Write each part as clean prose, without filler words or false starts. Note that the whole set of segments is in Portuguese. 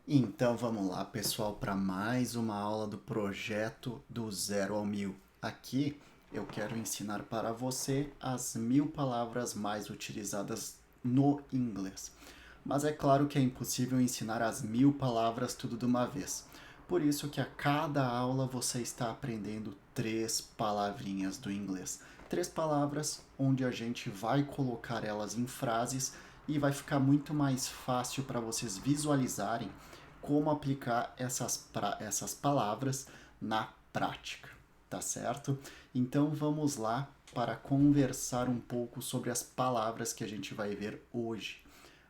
Então vamos lá, pessoal, para mais uma aula do projeto do Zero ao Mil. Aqui eu quero ensinar para você as 1000 palavras mais utilizadas no inglês. Mas é claro que é impossível ensinar as 1000 palavras tudo de uma vez. Por isso que a cada aula você está aprendendo 3 palavrinhas do inglês. 3 palavras onde a gente vai colocar elas em frases e vai ficar muito mais fácil para vocês visualizarem como aplicar essas palavras na prática, tá certo? Então vamos lá para conversar um pouco sobre as palavras que a gente vai ver hoje.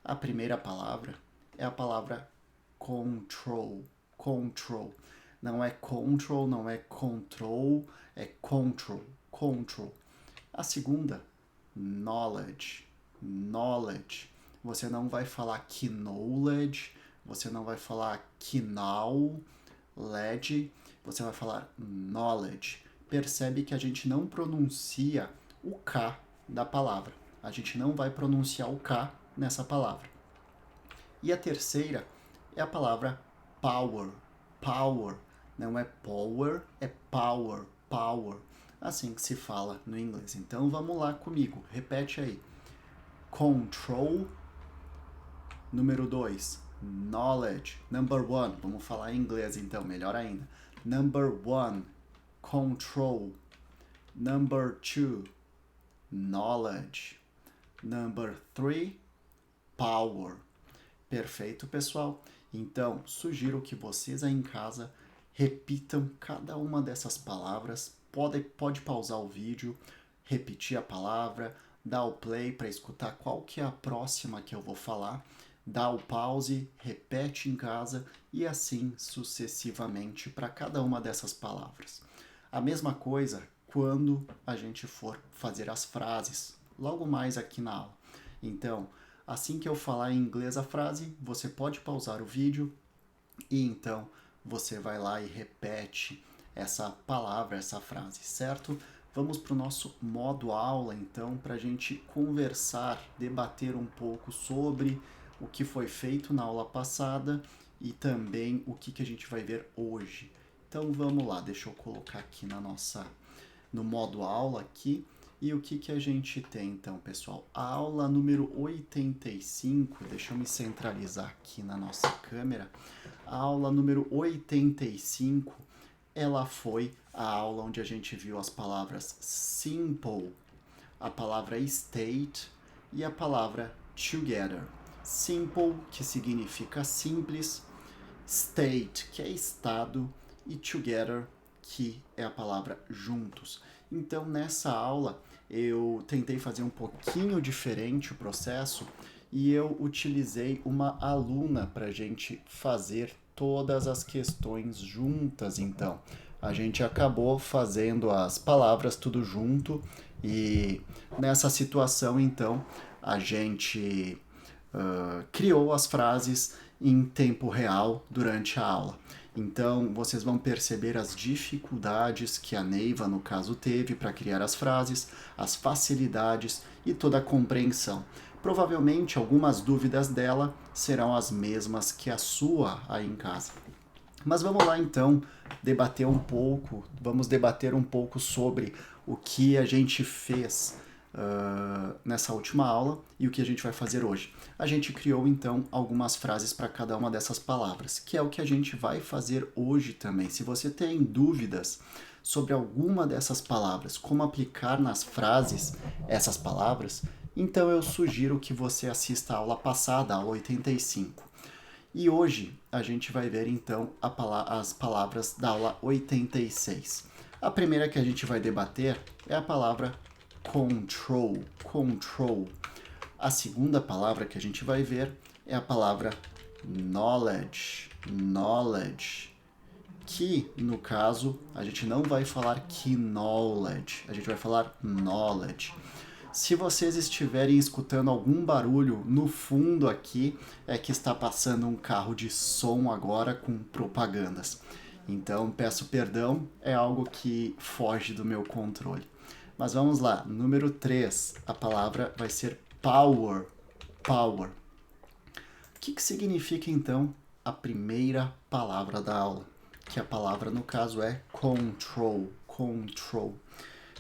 A primeira palavra é a palavra control. Control. Não é control, não é control, é control. Control. A segunda, knowledge. Knowledge. Você não vai falar que knowledge, você não vai falar knowledge, você vai falar knowledge. Percebe que a gente não pronuncia o K da palavra. A gente não vai pronunciar o K nessa palavra. E a terceira é a palavra power. Power. Não é power, é power. Power. Assim que se fala no inglês. Então vamos lá comigo. Repete aí. Control. Número 2. Knowledge. Number 1. Vamos falar em inglês então, melhor ainda. Number 1. Control. Number 2. Knowledge. Number 3. Power. Perfeito, pessoal? Então, sugiro que vocês aí em casa repitam cada uma dessas palavras. Pode pausar o vídeo, repetir a palavra, dar o play para escutar qual que é a próxima que eu vou falar, dá o pause, repete em casa e assim sucessivamente para cada uma dessas palavras. A mesma coisa quando a gente for fazer as frases, logo mais aqui na aula. Então, assim que eu falar em inglês a frase, você pode pausar o vídeo e então você vai lá e repete essa palavra, essa frase, certo? Vamos para o nosso modo aula, então, para a gente conversar, debater um pouco sobre o que foi feito na aula passada e também o que a gente vai ver hoje. Então vamos lá, deixa eu colocar aqui no modo aula aqui. E o que a gente tem então, pessoal? A aula número 85, deixa eu me centralizar aqui na nossa câmera. A aula número 85, ela foi a aula onde a gente viu as palavras simple, a palavra state e a palavra together. Simple, que significa simples, state, que é estado, e together, que é a palavra juntos. Então, nessa aula, eu tentei fazer um pouquinho diferente o processo e eu utilizei uma aluna para a gente fazer todas as questões juntas. Então, a gente acabou fazendo as palavras tudo junto e nessa situação, então, a gente criou as frases em tempo real durante a aula. Então, vocês vão perceber as dificuldades que a Neiva, no caso, teve para criar as frases, as facilidades e toda a compreensão. Provavelmente, algumas dúvidas dela serão as mesmas que a sua aí em casa. Mas vamos lá, então, vamos debater um pouco sobre o que a gente fez nessa última aula e o que a gente vai fazer hoje. A gente criou então algumas frases para cada uma dessas palavras, que é o que a gente vai fazer hoje também. Se você tem dúvidas sobre alguma dessas palavras, como aplicar nas frases essas palavras, então eu sugiro que você assista a aula passada, a aula 85. E hoje a gente vai ver então as palavras da aula 86. A primeira que a gente vai debater é a palavra control. Control. A segunda palavra que a gente vai ver é a palavra knowledge. Knowledge. Que, no caso, a gente não vai falar que knowledge, a gente vai falar knowledge. Se vocês estiverem escutando algum barulho no fundo aqui, é que está passando um carro de som agora com propagandas. Então, peço perdão, é algo que foge do meu controle. Mas vamos lá, número 3, a palavra vai ser power. Power. O que significa então a primeira palavra da aula, que a palavra no caso é control. Control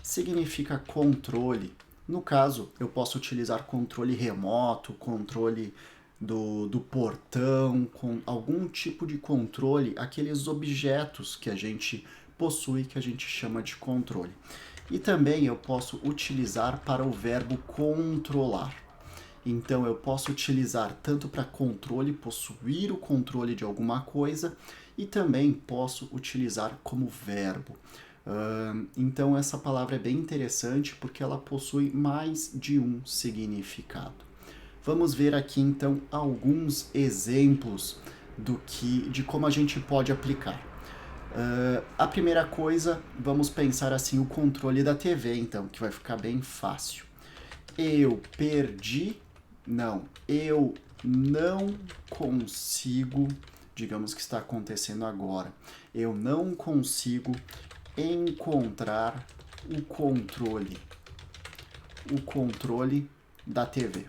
significa controle. No caso, eu posso utilizar controle remoto, controle do portão, com algum tipo de controle, aqueles objetos que a gente possui, que a gente chama de controle. E também eu posso utilizar para o verbo controlar. Então, eu posso utilizar tanto para controle, possuir o controle de alguma coisa, e também posso utilizar como verbo. Então, essa palavra é bem interessante porque ela possui mais de um significado. Vamos ver aqui, então, alguns exemplos de como a gente pode aplicar. A primeira coisa, vamos pensar assim, o controle da TV, então, que vai ficar bem fácil. Eu não consigo, digamos que está acontecendo agora, eu não consigo encontrar o controle da TV.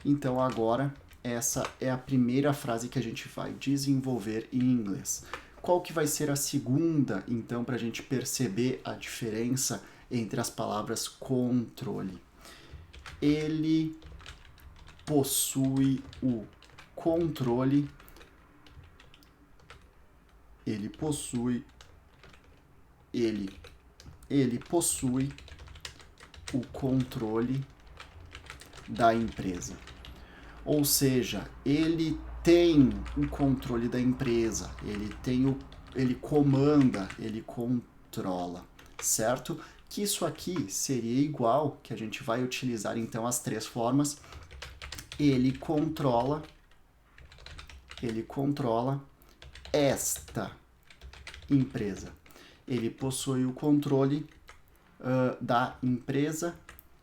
Então agora essa é a primeira frase que a gente vai desenvolver em inglês. Qual que vai ser a segunda, então, para a gente perceber a diferença entre as palavras controle? Ele possui o controle. Ele possui o controle da empresa. Ou seja, ele tem o controle da empresa, ele comanda, ele controla, certo? Que isso aqui seria igual, que a gente vai utilizar então as três formas. Ele controla esta empresa. Ele possui o controle da empresa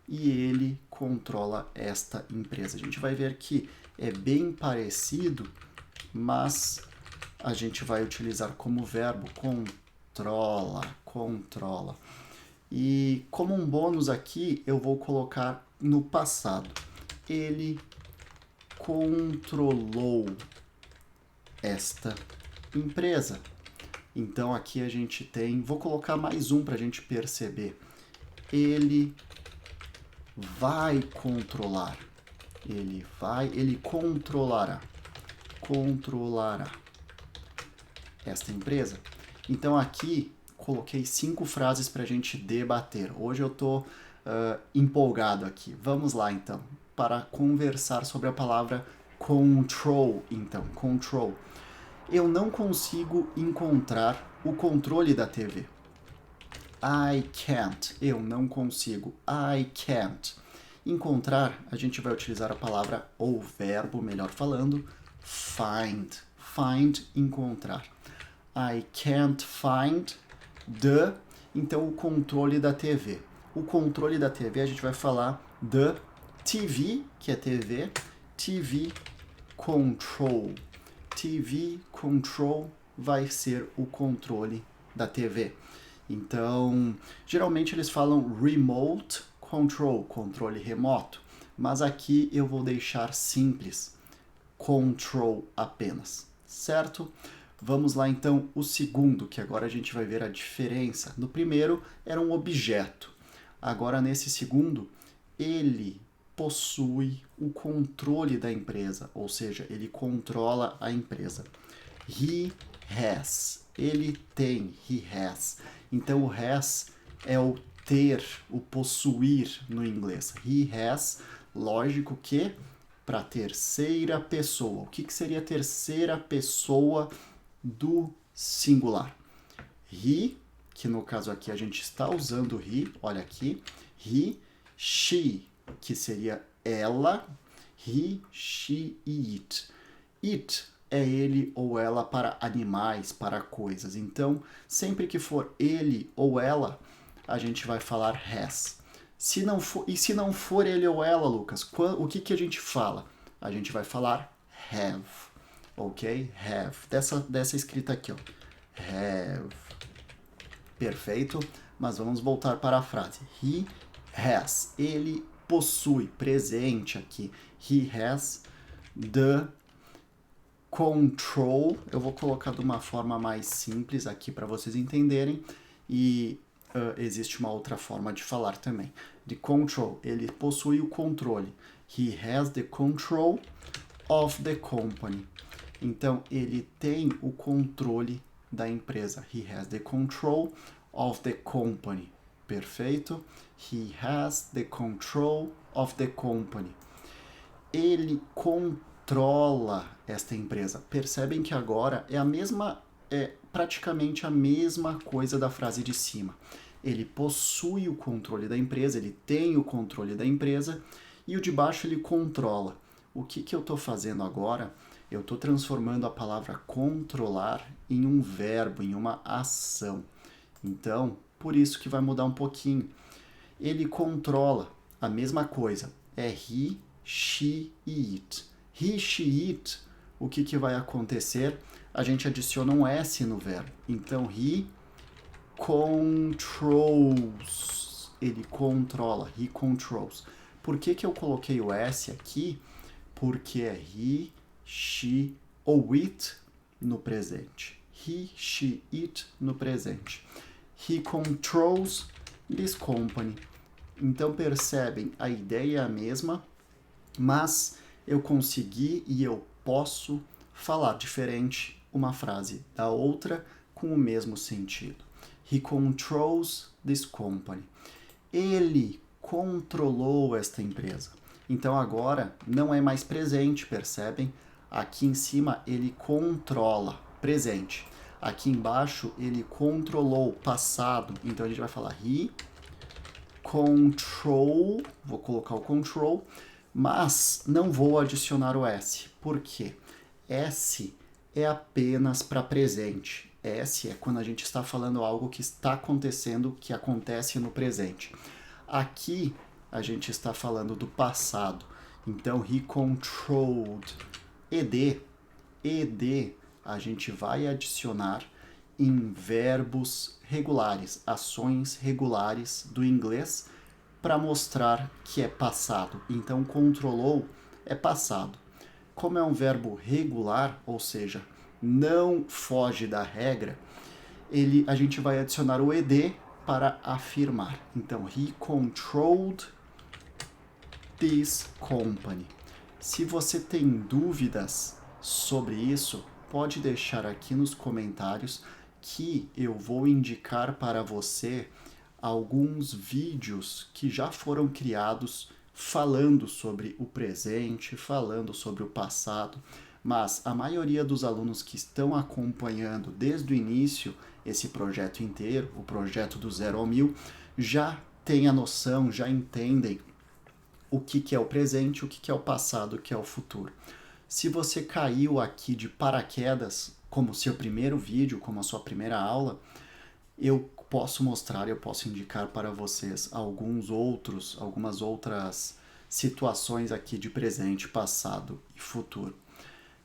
e ele controla esta empresa. A gente vai ver que é bem parecido, mas a gente vai utilizar como verbo controla. E como um bônus aqui, eu vou colocar no passado. Ele controlou esta empresa. Então aqui a gente tem, vou colocar mais um para a gente perceber. Ele vai controlar. Ele controlará esta empresa. Então aqui coloquei 5 frases para a gente debater. Hoje eu estou empolgado aqui. Vamos lá então, para conversar sobre a palavra control. Então, control. Eu não consigo encontrar o controle da TV. I can't. Eu não consigo. I can't. Encontrar, a gente vai utilizar a palavra ou verbo, melhor falando, find. Find, encontrar. I can't find então, o controle da TV. O controle da TV, a gente vai falar the TV, que é TV, TV control. TV control vai ser o controle da TV. Então, geralmente eles falam remote control, controle remoto, mas aqui eu vou deixar simples, control apenas, certo? Vamos lá então o segundo, que agora a gente vai ver a diferença. No primeiro era um objeto, agora nesse segundo ele possui o controle da empresa, ou seja, ele controla a empresa. He has, ele tem, he has. Então o has é o ter, o possuir no inglês. He has, lógico que para terceira pessoa. O que seria a terceira pessoa do singular? He, que no caso aqui a gente está usando he, olha aqui. He, she, que seria ela. He, she e it. It é ele ou ela para animais, para coisas. Então, sempre que for ele ou ela, a gente vai falar has. Se não for ele ou ela, Lucas, o que a gente fala? A gente vai falar have, ok? Have. Dessa escrita aqui, ó. Have. Perfeito? Mas vamos voltar para a frase. He has. Ele possui, presente aqui. He has the control, eu vou colocar de uma forma mais simples aqui para vocês entenderem, e existe uma outra forma de falar também. The control, ele possui o controle. He has the control of the company. Então, ele tem o controle da empresa. He has the control of the company. Perfeito? He has the control of the company. Ele controla esta empresa. Percebem que agora é praticamente a mesma coisa da frase de cima. Ele possui o controle da empresa, ele tem o controle da empresa, e o de baixo ele controla. O que eu estou fazendo agora? Eu estou transformando a palavra controlar em um verbo, em uma ação. Então, por isso que vai mudar um pouquinho. Ele controla a mesma coisa. É he, she e it. He, she, it. O que vai acontecer? A gente adiciona um S no verbo. Então, he controls. Ele controla. He controls. Por que eu coloquei o S aqui? Porque é he, she ou it no presente. He, she, it no presente. He controls this company. Então percebem, a ideia é a mesma, mas eu consegui e eu posso falar diferente uma frase da outra com o mesmo sentido. He controls this company. Ele controlou esta empresa. Então agora não é mais presente, percebem? Aqui em cima ele controla, presente. Aqui embaixo ele controlou, passado. Então a gente vai falar he control, vou colocar o control, mas não vou adicionar o S. Por quê? S é apenas para presente. S é quando a gente está falando algo que está acontecendo, que acontece no presente. Aqui a gente está falando do passado. Então, he controlled. ED a gente vai adicionar em verbos regulares, ações regulares do inglês, para mostrar que é passado. Então, controlou é passado. Como é um verbo regular, ou seja, não foge da regra, a gente vai adicionar o ed para afirmar. Então, he controlled this company. Se você tem dúvidas sobre isso, pode deixar aqui nos comentários que eu vou indicar para você alguns vídeos que já foram criados falando sobre o presente, falando sobre o passado, mas a maioria dos alunos que estão acompanhando desde o início esse projeto inteiro, o projeto do 0 ao 1000, já tem a noção, já entendem o que é o presente, o que é o passado, o que é o futuro. Se você caiu aqui de paraquedas, como seu primeiro vídeo, como a sua primeira aula, eu posso mostrar, eu posso indicar para vocês algumas outras situações aqui de presente, passado e futuro.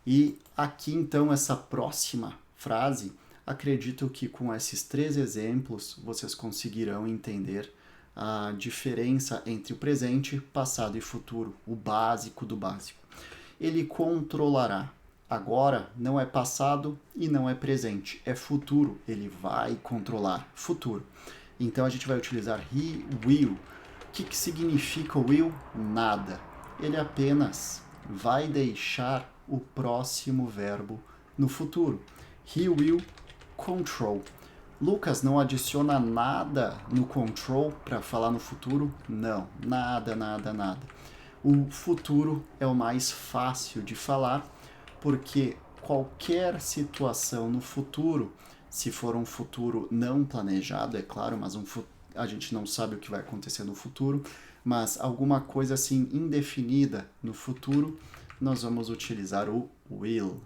E aqui então essa próxima frase, acredito que com esses 3 exemplos vocês conseguirão entender a diferença entre o presente, passado e futuro, o básico do básico. Ele controlará. Agora não é passado e não é presente, é futuro. Ele vai controlar, futuro. Então a gente vai utilizar he will. O que significa o will? Nada. Ele apenas vai deixar o próximo verbo no futuro. He will control. Lucas, não adiciona nada no control para falar no futuro? Não, nada. O futuro é o mais fácil de falar, porque qualquer situação no futuro, se for um futuro não planejado, é claro, mas a gente não sabe o que vai acontecer no futuro, mas alguma coisa assim indefinida no futuro, nós vamos utilizar o will,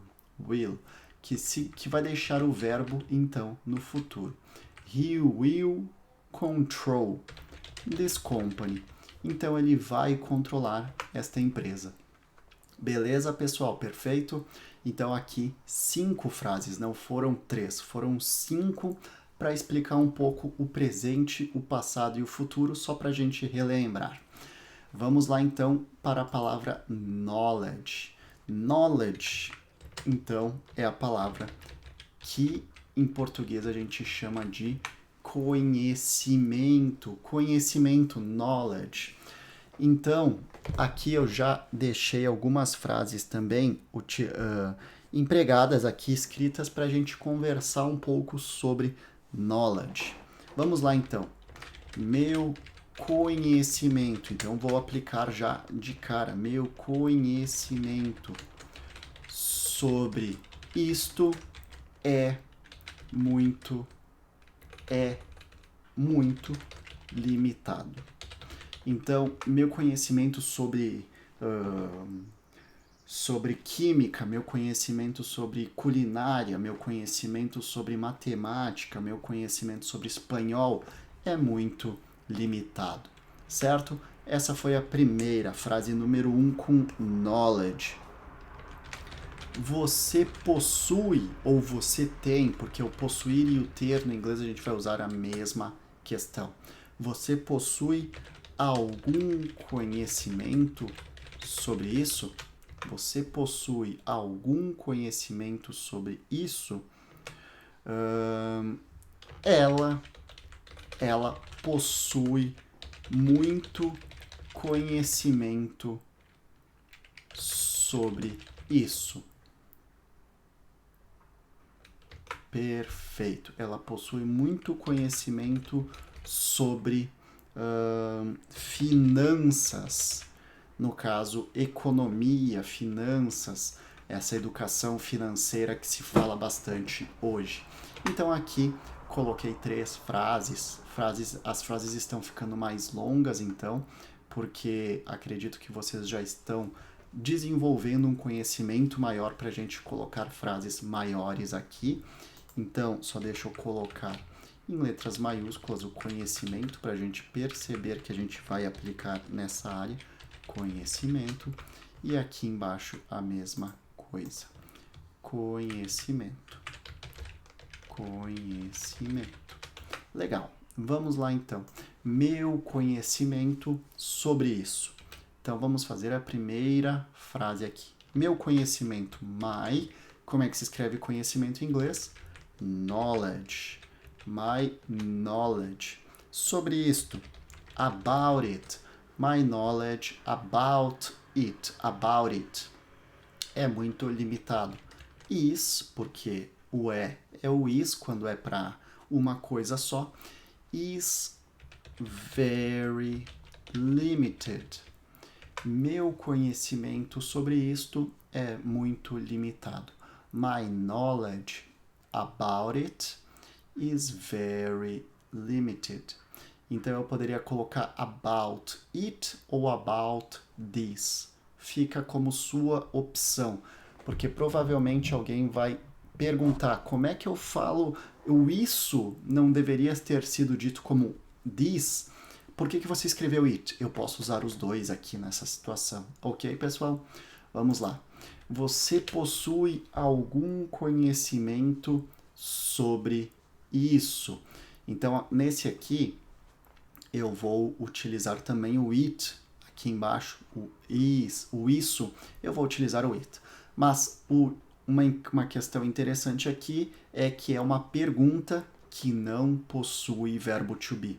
que vai deixar o verbo, então, no futuro. He will control this company. Então, ele vai controlar esta empresa. Beleza, pessoal? Perfeito? Então, aqui, 5 frases, não foram 3, foram 5 para explicar um pouco o presente, o passado e o futuro, só para a gente relembrar. Vamos lá, então, para a palavra knowledge. Knowledge então, é a palavra que em português a gente chama de conhecimento. Conhecimento, knowledge. Então, aqui eu já deixei algumas frases também empregadas aqui, escritas, para a gente conversar um pouco sobre knowledge. Vamos lá então. Meu conhecimento. Então, vou aplicar já de cara. Meu conhecimento sobre isto é muito limitado. Então, meu conhecimento sobre química, meu conhecimento sobre culinária, meu conhecimento sobre matemática, meu conhecimento sobre espanhol é muito limitado, certo? Essa foi a primeira frase número 1 com knowledge. Você possui ou você tem, porque o possuir e o ter no inglês a gente vai usar a mesma questão. Você possui algum conhecimento sobre isso? Você possui algum conhecimento sobre isso? Ela possui muito conhecimento sobre isso. Perfeito. Ela possui muito conhecimento sobre finanças. No caso, economia, finanças, essa educação financeira que se fala bastante hoje. Então aqui coloquei 3 frases. As frases estão ficando mais longas, então, porque acredito que vocês já estão desenvolvendo um conhecimento maior para a gente colocar frases maiores aqui. Então, só deixa eu colocar em letras maiúsculas o conhecimento para a gente perceber que a gente vai aplicar nessa área. Conhecimento. E aqui embaixo a mesma coisa. Conhecimento. Conhecimento. Legal. Vamos lá então. Meu conhecimento sobre isso. Então vamos fazer a primeira frase aqui. Meu conhecimento, my. Como é que se escreve conhecimento em inglês? Knowledge. My knowledge. Sobre isto. About it. My knowledge about it. About it. É muito limitado. Is, porque o é o is quando é para uma coisa só. Is very limited. Meu conhecimento sobre isto é muito limitado. My knowledge about it is very limited. Então eu poderia colocar about it ou about this. Fica como sua opção, porque provavelmente alguém vai perguntar como é que eu falo o isso não deveria ter sido dito como this. Por que você escreveu it? Eu posso usar os dois aqui nessa situação. Ok, pessoal? Vamos lá. Você possui algum conhecimento sobre isso? Então, nesse aqui, eu vou utilizar também o it. Aqui embaixo, o is, o isso, eu vou utilizar o it. Mas uma questão interessante aqui é que é uma pergunta que não possui verbo to be.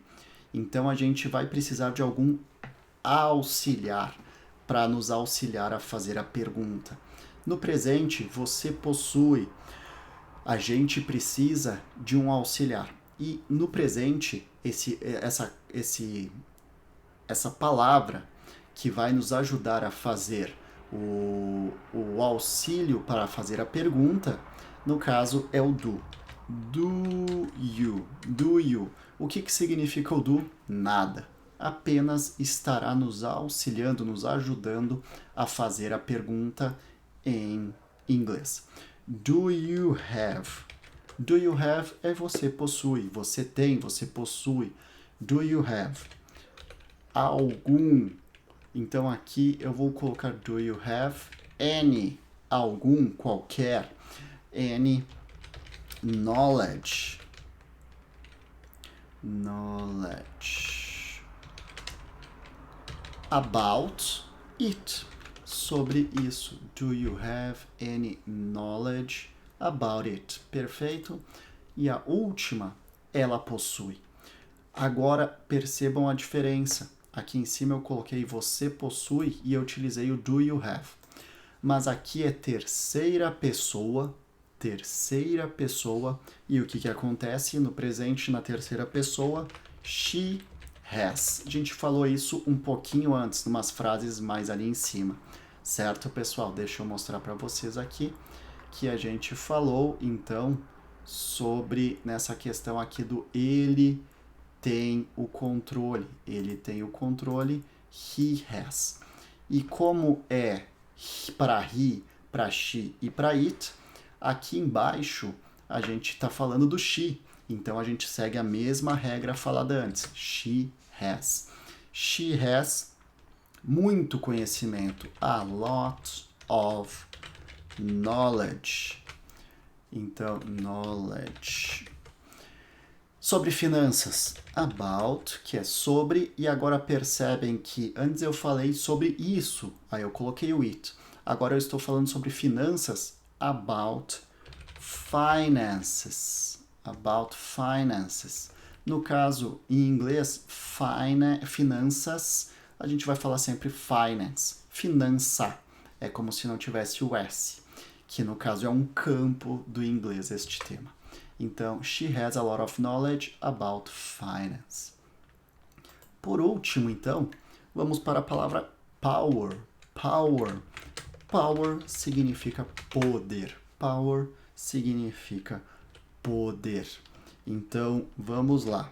Então, a gente vai precisar de algum auxiliar para nos auxiliar a fazer a pergunta. No presente, você possui. A gente precisa de um auxiliar. E no presente, essa palavra que vai nos ajudar a fazer o auxílio para fazer a pergunta, no caso, é o do. Do you. Do you. O que significa o do? Nada. Apenas estará nos auxiliando, nos ajudando a fazer a pergunta em inglês. Do you have? Do you have é você possui, você tem, você possui. Do you have? Algum. Então aqui eu vou colocar do you have any? Algum, qualquer. Any knowledge. Knowledge. About it. sobre isso. Do you have any knowledge about it? Perfeito? E a última, ela possui. Agora percebam a diferença. Aqui em cima eu coloquei você possui e eu utilizei o do you have. Mas aqui é terceira pessoa, e o que acontece no presente na terceira pessoa? She has. A gente falou isso um pouquinho antes, numas frases mais ali em cima. Certo, pessoal? Deixa eu mostrar para vocês aqui que a gente falou, então, sobre nessa questão aqui do ele tem o controle. Ele tem o controle, he has. E como é para he, para she e para it, aqui embaixo a gente está falando do she. Então a gente segue a mesma regra falada antes. She has. She has muito conhecimento. A lot of knowledge. Então, knowledge. Sobre finanças, about, que é sobre, e agora percebem que antes eu falei sobre isso, aí eu coloquei o it. Agora eu estou falando sobre finanças, about finances. About finances. No caso, em inglês, finanças, a gente vai falar sempre finance. Finança. É como se não tivesse o S, que no caso é um campo do inglês este tema. Então, she has a lot of knowledge about finance. Por último, então, vamos para a palavra power. Power. Power significa poder. Power significa poder. Então, vamos lá.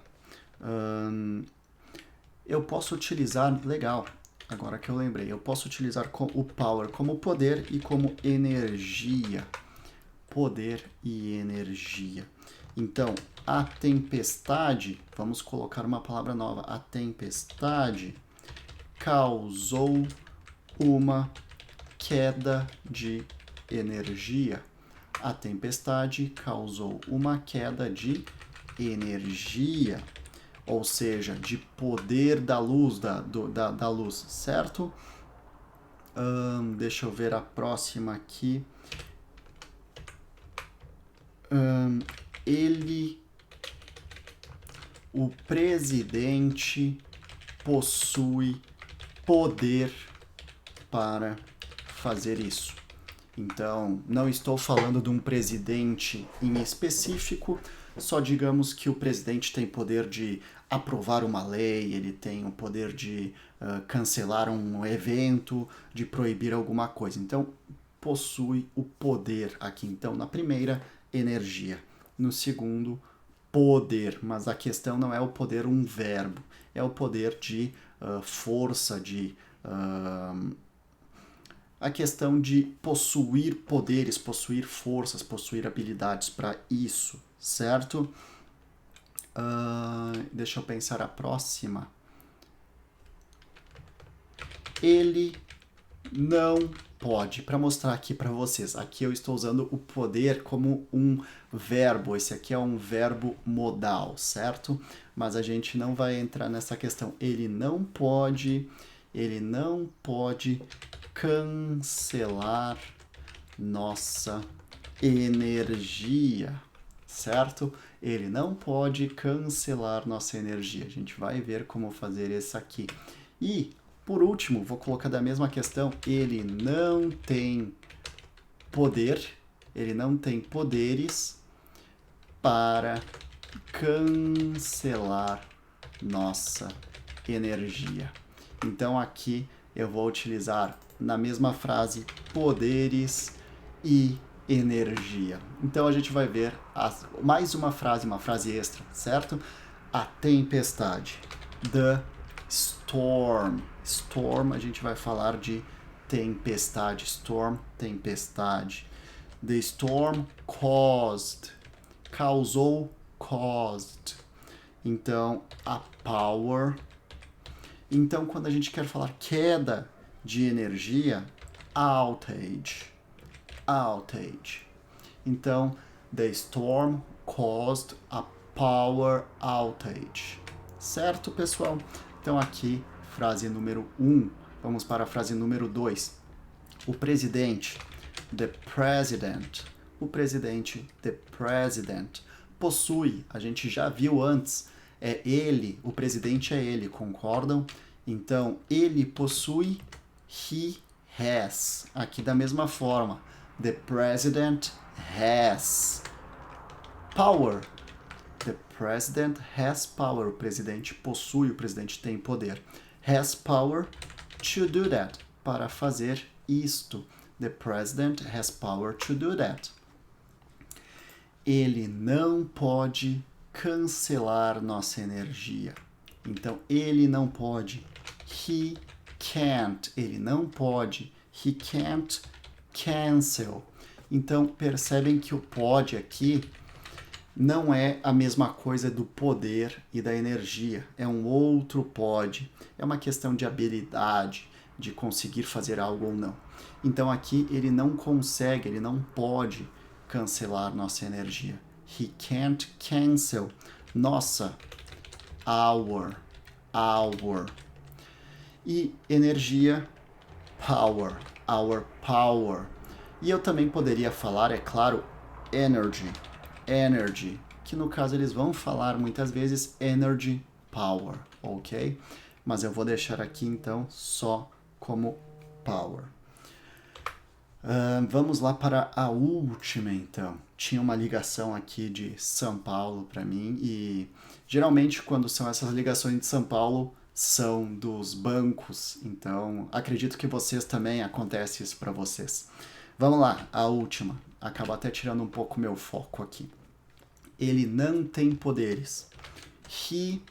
Eu posso utilizar, legal, agora que eu lembrei, eu posso utilizar o power como poder e como energia. Poder e energia. Então, a tempestade, vamos colocar uma palavra nova. A tempestade causou uma queda de energia. A tempestade causou uma queda de energia, ou seja, de poder da luz, da luz, certo? Deixa eu ver a próxima aqui. O presidente possui poder para fazer isso. Então, não estou falando de um presidente em específico, só digamos que o presidente tem poder de aprovar uma lei, ele tem o poder de cancelar um evento, de proibir alguma coisa. Então, possui o poder aqui. Então, na primeira, energia. No segundo, poder. Mas a questão não é o poder um verbo, é o poder de força, de a questão de possuir poderes, possuir forças, possuir habilidades para isso, certo? Deixa eu pensar a próxima. Ele não pode. Para mostrar aqui para vocês, aqui eu estou usando o poder como um verbo. Esse aqui é um verbo modal, certo? Mas a gente não vai entrar nessa questão. Ele não pode cancelar nossa energia, certo? Ele não pode cancelar nossa energia. A gente vai ver como fazer isso aqui. E, por último, vou colocar da mesma questão. Ele não tem poder, ele não tem poderes para cancelar nossa energia. Então, aqui eu vou utilizar na mesma frase poderes e energia. Então a gente vai ver mais uma frase extra, certo? A tempestade. The storm. Storm, a gente vai falar de tempestade. Storm, tempestade. The storm caused. Causou, caused. Então, a power. Então, quando a gente quer falar queda de energia, outage. Outage. Então, the storm caused a power outage. Certo, pessoal? Então, aqui, frase número 1. Vamos para a frase número 2. O presidente, the president. O presidente, the president. Possui, a gente já viu antes, é ele, o presidente é ele, concordam? Então, ele possui, he has. Aqui da mesma forma, the president has power. The president has power. O presidente possui, o presidente tem poder. Has power to do that. Para fazer isto. The president has power to do that. Ele não pode cancelar nossa energia. Então, ele não pode. He can't. Ele não pode. He can't cancel. Então, percebem que o pode aqui não é a mesma coisa do poder e da energia. É um outro pode. É uma questão de habilidade, de conseguir fazer algo ou não. Então, aqui ele não consegue, ele não pode cancelar nossa energia. He can't cancel. Nossa, our. E energia, power, our power. E eu também poderia falar, é claro, energy, que no caso eles vão falar muitas vezes energy power, ok? Mas eu vou deixar aqui então só como power. Vamos lá para a última então. Tinha uma ligação aqui de São Paulo para mim e geralmente quando são essas ligações de São Paulo são dos bancos, então acredito que vocês também acontece isso para vocês. Vamos lá, a última. Acaba até tirando um pouco meu foco aqui. Ele não tem poderes. He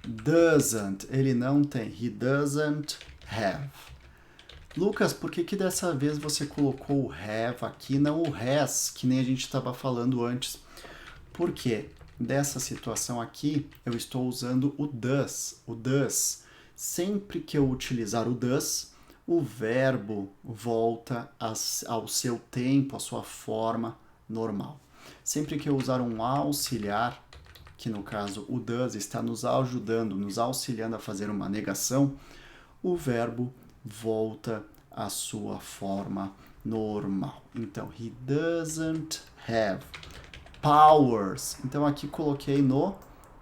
doesn't. Ele não tem. He doesn't have. Lucas, por que dessa vez você colocou o have aqui, não o has, que nem a gente estava falando antes? Porque dessa situação aqui, eu estou usando o does. O does. Sempre que eu utilizar o does, o verbo volta ao seu tempo, à sua forma normal. Sempre que eu usar um auxiliar, que no caso o does está nos ajudando, nos auxiliando a fazer uma negação, o verbo volta à sua forma normal. Então, he doesn't have powers. Então, aqui coloquei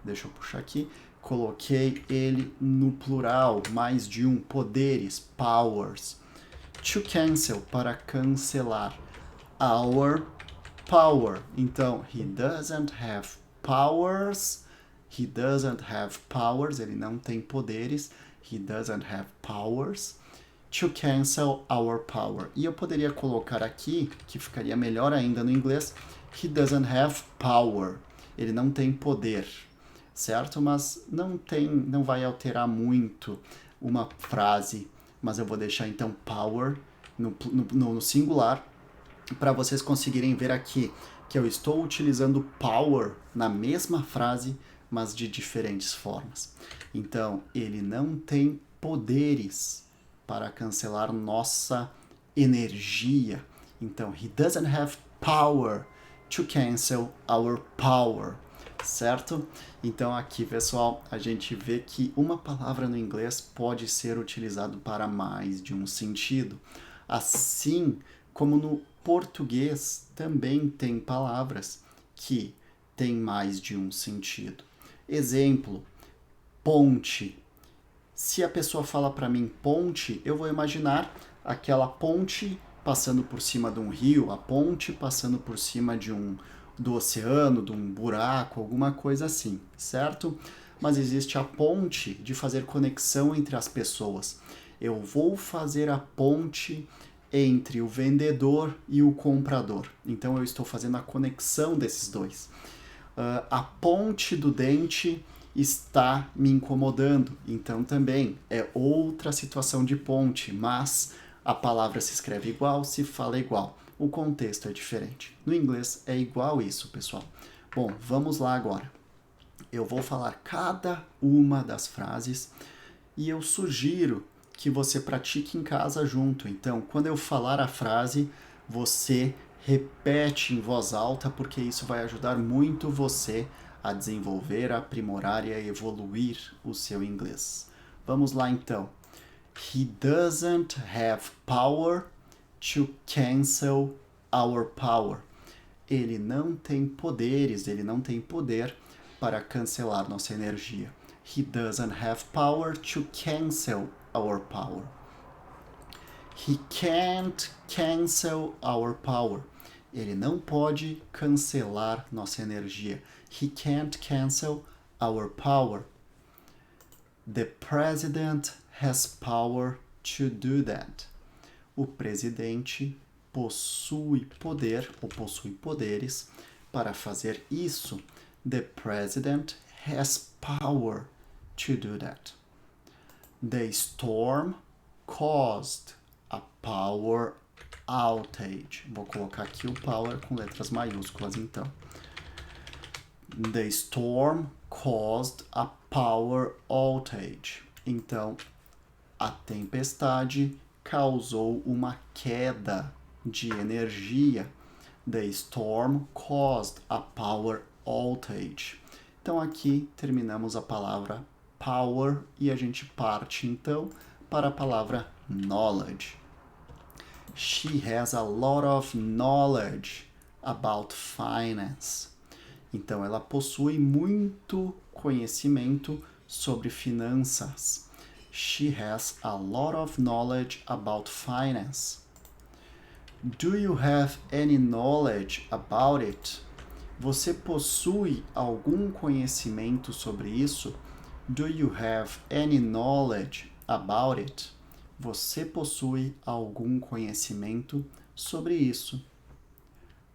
deixa eu puxar aqui, coloquei ele no plural, mais de um, poderes, powers. To cancel, para cancelar. Our power. Então, he doesn't have powers. He doesn't have powers. Ele não tem poderes. He doesn't have powers to cancel our power. E eu poderia colocar aqui, que ficaria melhor ainda no inglês, he doesn't have power. Ele não tem poder, certo? Mas não vai alterar muito uma frase, mas eu vou deixar então power no singular, para vocês conseguirem ver aqui que eu estou utilizando power na mesma frase, mas de diferentes formas. Então, ele não tem poderes para cancelar nossa energia. Então, he doesn't have power to cancel our power, certo? Então, aqui, pessoal, a gente vê que uma palavra no inglês pode ser utilizado para mais de um sentido. Assim como no português também tem palavras que têm mais de um sentido. Exemplo, ponte. Se a pessoa fala para mim ponte, eu vou imaginar aquela ponte passando por cima de um rio, a ponte passando por cima do oceano, de um buraco, alguma coisa assim, certo? Mas existe a ponte de fazer conexão entre as pessoas. Eu vou fazer a ponte entre o vendedor e o comprador. Então eu estou fazendo a conexão desses dois. A ponte do dente está me incomodando. Então também é outra situação de ponte, mas a palavra se escreve igual, se fala igual. O contexto é diferente. No inglês é igual isso, pessoal. Bom, vamos lá agora. Eu vou falar cada uma das frases e eu sugiro que você pratique em casa junto. Então, quando eu falar a frase, você repete em voz alta, porque isso vai ajudar muito você a desenvolver, a aprimorar e a evoluir o seu inglês. Vamos lá então. He doesn't have power to cancel our power. Ele não tem poderes, ele não tem poder para cancelar nossa energia. He doesn't have power to cancel our power. He can't cancel our power. Ele não pode cancelar nossa energia. He can't cancel our power. The president has power to do that. O presidente possui poder ou possui poderes para fazer isso. The president has power to do that. The storm caused a power outage. Vou colocar aqui o power com letras maiúsculas, então. The storm caused a power outage. Então, a tempestade causou uma queda de energia. The storm caused a power outage. Então, aqui terminamos a palavra power e a gente parte, então, para a palavra knowledge. She has a lot of knowledge about finance. Então, ela possui muito conhecimento sobre finanças. She has a lot of knowledge about finance. Do you have any knowledge about it? Você possui algum conhecimento sobre isso? Do you have any knowledge about it? Você possui algum conhecimento sobre isso?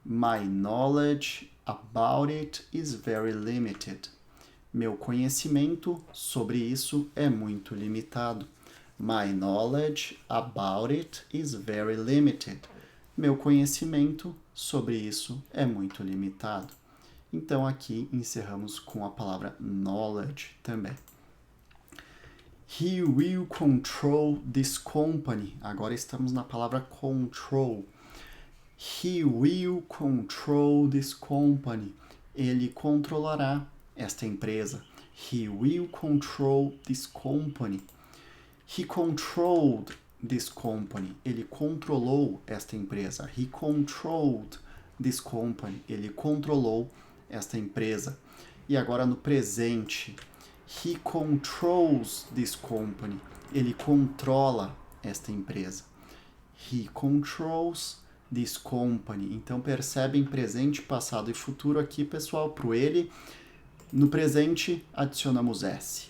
My knowledge about it is very limited. Meu conhecimento sobre isso é muito limitado. My knowledge about it is very limited. Meu conhecimento sobre isso é muito limitado. Então aqui encerramos com a palavra knowledge também. He will control this company. Agora estamos na palavra control. He will control this company. Ele controlará esta empresa. He will control this company. He controlled this company. Ele controlou esta empresa. He controlled this company. Ele controlou esta empresa. E agora no presente. He controls this company. Ele controla esta empresa. He controls this company. Então percebem presente, passado e futuro aqui, pessoal, para o ele. No presente, adicionamos S.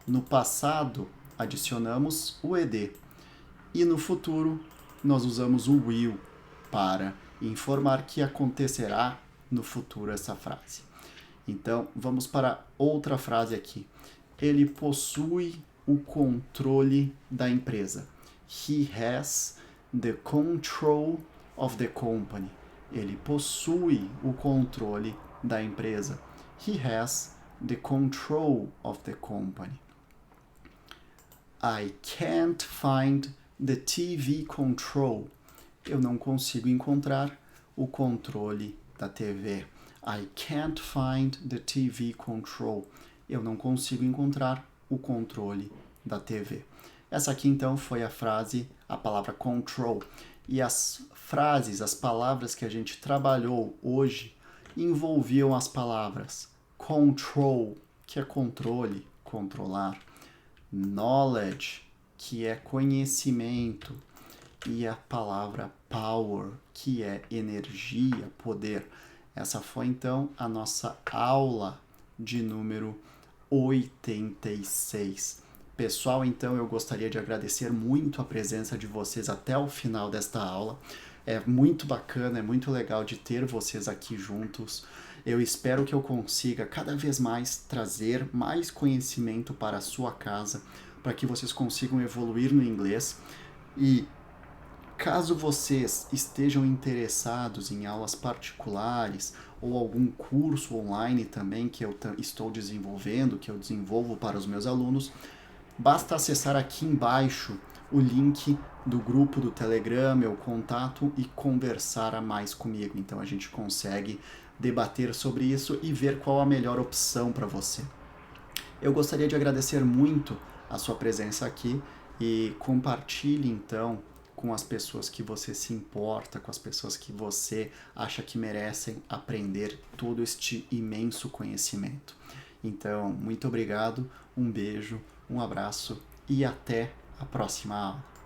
No passado, adicionamos o ED. E no futuro, nós usamos o will para informar que acontecerá no futuro essa frase. Então, vamos para outra frase aqui. Ele possui o controle da empresa. He has the control of the company. Ele possui o controle da empresa. He has the control of the company. I can't find the TV control. Eu não consigo encontrar o controle da TV. I can't find the TV control. Eu não consigo encontrar o controle da TV. Essa aqui, então, foi a frase, a palavra control. E as frases, as palavras que a gente trabalhou hoje envolviam as palavras control, que é controle, controlar, knowledge, que é conhecimento, e a palavra power, que é energia, poder. Essa foi, então, a nossa aula de número 86. Pessoal, então eu gostaria de agradecer muito a presença de vocês até o final desta aula. É muito bacana, é muito legal de ter vocês aqui juntos. Eu espero que eu consiga cada vez mais trazer mais conhecimento para a sua casa, para que vocês consigam evoluir no inglês. E caso vocês estejam interessados em aulas particulares ou algum curso online também que eu estou desenvolvendo, que eu desenvolvo para os meus alunos, basta acessar aqui embaixo o link do grupo do Telegram, meu contato, e conversar a mais comigo. Então a gente consegue debater sobre isso e ver qual a melhor opção para você. Eu gostaria de agradecer muito a sua presença aqui e compartilhe então com as pessoas que você se importa, com as pessoas que você acha que merecem aprender todo este imenso conhecimento. Então, muito obrigado, um beijo, um abraço e até a próxima aula.